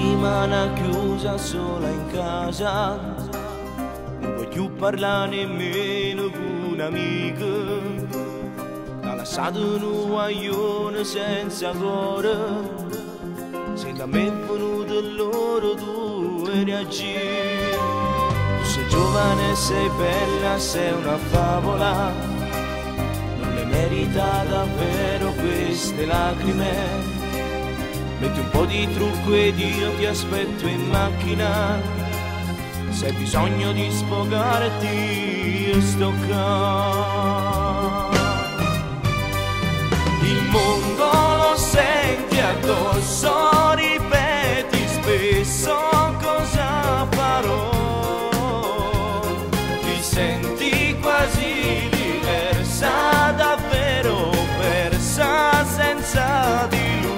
settimana chiusa sola in casa, non puoi più parlare nemmeno con un'amica. T'ha lasciato in un guaglione senza cuore, se da me è venuto loro tu reagire. Tu sei giovane, sei bella, sei una favola, non le merita davvero queste lacrime. Metti un po' di trucco ed io ti aspetto in macchina, se hai bisogno di sfogarti io sto qua. Il mondo lo senti addosso, ripeti spesso cosa farò. Ti senti quasi diversa, davvero persa senza di lui.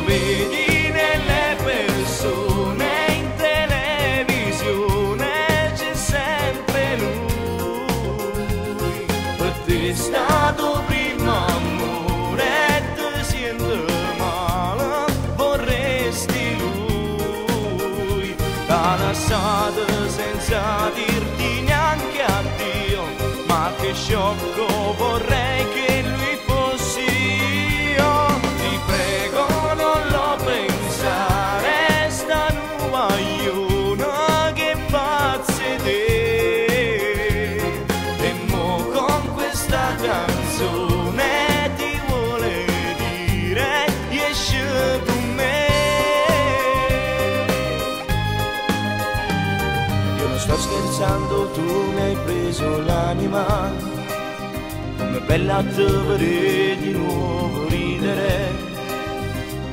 Vedi nelle persone, in televisione c'è sempre lui. Per te è stato primo amore e ti senti male, vorresti lui. T'ha lasciato senza dirti neanche addio, ma che sciocco, vorrei che lui fossi io. Ti prego non lo pensare, sta nuagliona che pazzi te. E mo con questa canzone ti vuole dire esci con me. Io non sto scherzando, tu mi hai preso l'anima, come bella a te vedere di nuovo ridere.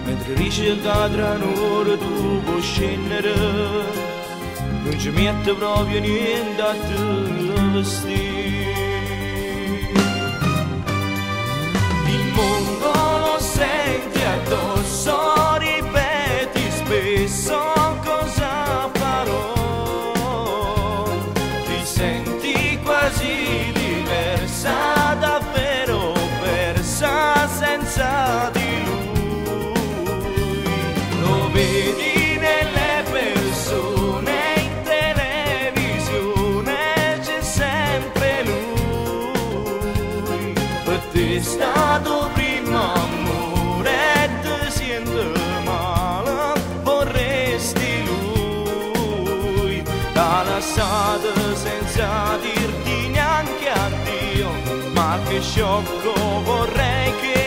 Mentre riesci tra un'ora tu puoi scendere, non ci mette proprio niente a te vestire. Il mondo lo senti addosso, ripeti spesso cosa farò. Ti senti quasi diversa, davvero persa senza di lui. Lo vedi nelle persone, in televisione c'è sempre lui. Per te è stato primo amore e ti senti male, vorresti lui. T'ha lasciato senza dirti neanche addio, ma che sciocco, vorrei che